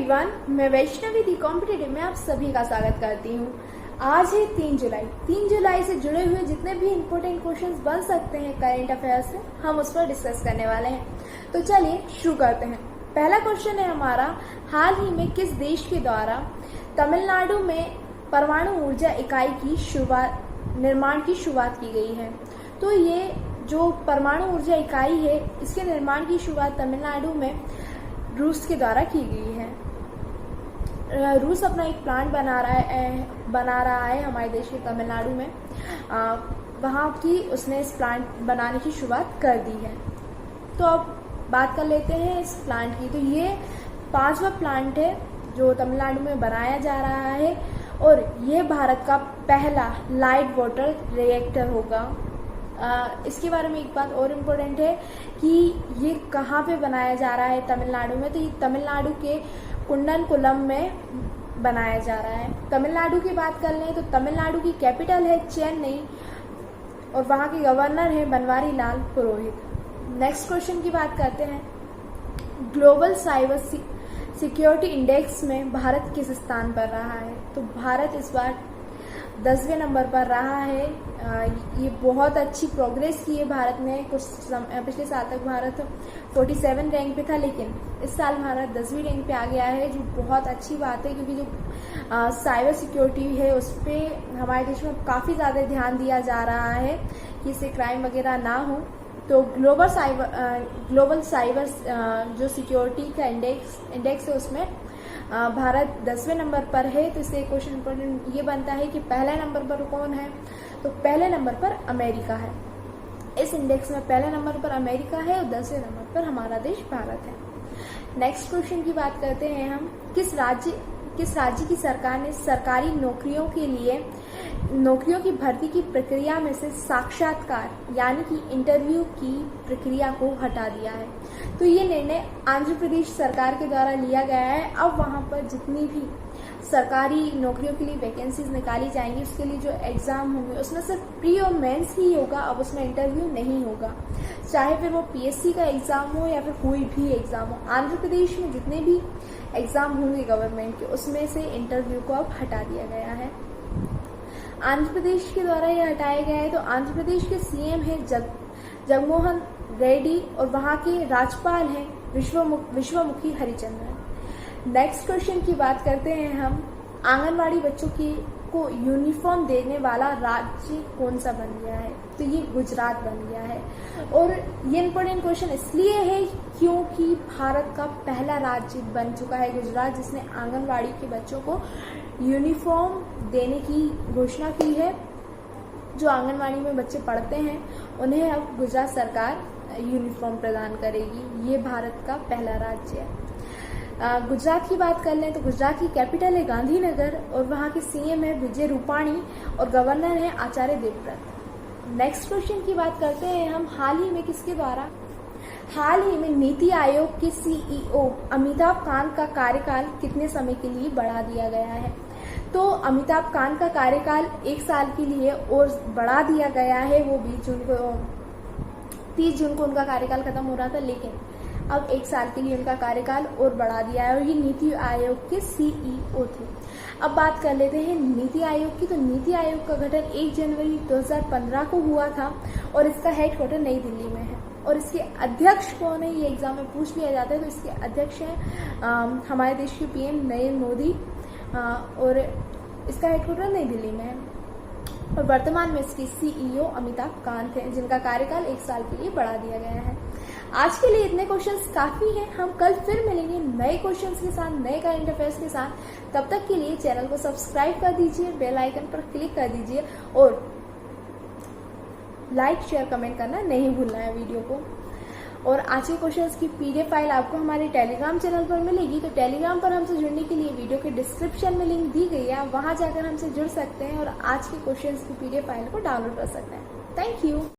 Everyone, मैं वैष्णवी दी competitive में आप सभी का स्वागत करती हूँ। आज है 3 जुलाई। 3 जुलाई से जुड़े हुए जितने भी इम्पोर्टेंट क्वेश्चंस बन सकते हैं करेंट अफेयर्स से, हम उस पर डिस्कस करने वाले हैं। तो चलिए शुरू करते हैं। पहला क्वेश्चन है हमारा, हाल ही में किस देश के द्वारा तमिलनाडु में परमाणु ऊर्जा इकाई की निर्माण की शुरुआत की गई है? तो ये जो परमाणु ऊर्जा इकाई है, इसके निर्माण की शुरुआत तमिलनाडु में रूस के द्वारा की गई है। रूस अपना एक प्लांट बना रहा है हमारे देश के तमिलनाडु में। वहाँ की उसने इस प्लांट बनाने की शुरुआत कर दी है। तो अब बात कर लेते हैं इस प्लांट की। तो ये 5वां प्लांट है जो तमिलनाडु में बनाया जा रहा है और ये भारत का पहला लाइट वाटर रिएक्टर होगा। इसके बारे में एक बात और इम्पोर्टेंट है कि ये कहाँ पे बनाया जा रहा है तमिलनाडु में। तो ये तमिलनाडु के कुंडनकुलम में बनाया जा रहा है। तमिलनाडु की बात कर लें तो तमिलनाडु की कैपिटल है चेन्नई और वहाँ के गवर्नर हैं बनवारी लाल पुरोहित। नेक्स्ट क्वेश्चन की बात करते हैं। ग्लोबल साइबर सिक्योरिटी इंडेक्स में भारत किस स्थान पर रहा है? तो भारत इस बार 10वें नंबर पर रहा है। ये बहुत अच्छी प्रोग्रेस की है भारत ने। पिछले साल तक भारत 47 रैंक पे था, लेकिन इस साल भारत 10वीं रैंक पे आ गया है, जो बहुत अच्छी बात है क्योंकि जो साइबर सिक्योरिटी है उस पर हमारे देश में काफ़ी ज़्यादा ध्यान दिया जा रहा है कि इससे क्राइम वगैरह ना हो। तो ग्लोबल साइबर जो सिक्योरिटी का इंडेक्स है उसमें भारत 10वें नंबर पर है। तो इससे क्वेश्चन इंपॉर्टेंट ये बनता है कि पहले नंबर पर कौन है? तो पहले नंबर पर अमेरिका है। इस इंडेक्स में पहले नंबर पर अमेरिका है और 10वें नंबर पर हमारा देश भारत है। नेक्स्ट क्वेश्चन की बात करते हैं हम। किस राज्य की सरकार ने सरकारी नौकरियों की भर्ती की प्रक्रिया में से साक्षात्कार यानी कि इंटरव्यू की प्रक्रिया को हटा दिया है? तो ये निर्णय आंध्र प्रदेश सरकार के द्वारा लिया गया है। अब वहाँ पर जितनी भी सरकारी नौकरियों के लिए वैकेंसीज निकाली जाएंगी उसके लिए जो एग्ज़ाम होंगे उसमें सिर्फ प्री और मेंस ही होगा। अब उसमें इंटरव्यू नहीं होगा, चाहे फिर वो पीएससी का एग्ज़ाम हो या फिर कोई भी एग्ज़ाम हो। आंध्र प्रदेश में जितने भी एग्ज़ाम होंगे गवर्नमेंट के उसमें से इंटरव्यू को अब हटा दिया गया है। आंध्र प्रदेश के द्वारा ये हटाया गया है। तो आंध्र प्रदेश के सीएम है जगनमोहन रेड्डी और वहाँ के राज्यपाल हैं विश्वमुखी हरिचंद्रन। नेक्स्ट क्वेश्चन की बात करते हैं हम। आंगनवाड़ी बच्चों को यूनिफॉर्म देने वाला राज्य कौन सा बन गया है? तो ये गुजरात बन गया है। और ये इम्पोर्टेंट क्वेश्चन इसलिए है क्योंकि भारत का पहला राज्य बन चुका है गुजरात जिसने आंगनवाड़ी के बच्चों को यूनिफॉर्म देने की घोषणा की है। जो आंगनवाड़ी में बच्चे पढ़ते हैं उन्हें अब गुजरात सरकार यूनिफॉर्म प्रदान करेगी। ये भारत का पहला राज्य है। गुजरात की बात कर लें तो गुजरात की कैपिटल है गांधीनगर और वहाँ के सीएम है विजय रूपाणी और गवर्नर है आचार्य देवव्रत। नेक्स्ट क्वेश्चन की बात करते हैं हम। हाल ही में नीति आयोग के सीईओ अमिताभ कांत का कार्यकाल कितने समय के लिए बढ़ा दिया गया है? तो अमिताभ कांत का कार्यकाल 1 साल के लिए और बढ़ा दिया गया है। वो 30 जून को उनका कार्यकाल खत्म हो रहा था, लेकिन अब 1 साल के लिए उनका कार्यकाल और बढ़ा दिया है और ये नीति आयोग के सीईओ थे। अब बात कर लेते हैं नीति आयोग की। तो नीति आयोग का गठन 1 जनवरी 2015 को हुआ था और इसका हेडक्वार्टर नई दिल्ली में है। और इसके अध्यक्ष कौन है? ये एग्जाम में पूछ लिया जाता है। तो इसके अध्यक्ष हैं हमारे देश के पीएम नरेंद्र मोदी और इसका हेडक्वार्टर नई दिल्ली में है। और वर्तमान में इसके सीईओ अमिताभ कांत हैं जिनका कार्यकाल 1 साल के लिए बढ़ा दिया गया है। आज के लिए इतने क्वेश्चंस काफ़ी हैं। हम कल फिर मिलेंगे नए क्वेश्चंस के साथ, नए करंट अफेयर्स के साथ। तब तक के लिए चैनल को सब्सक्राइब कर दीजिए, बेल आइकन पर क्लिक कर दीजिए और लाइक शेयर कमेंट करना नहीं भूलना है वीडियो को। और आज के क्वेश्चंस की पीडीएफ फाइल आपको हमारे टेलीग्राम चैनल पर मिलेगी। तो टेलीग्राम पर हमसे जुड़ने के लिए वीडियो के डिस्क्रिप्शन में लिंक दी गई है, आप वहां जाकर हमसे जुड़ सकते हैं और आज के क्वेश्चंस की पीडीएफ फाइल को डाउनलोड कर सकते हैं। Thank you.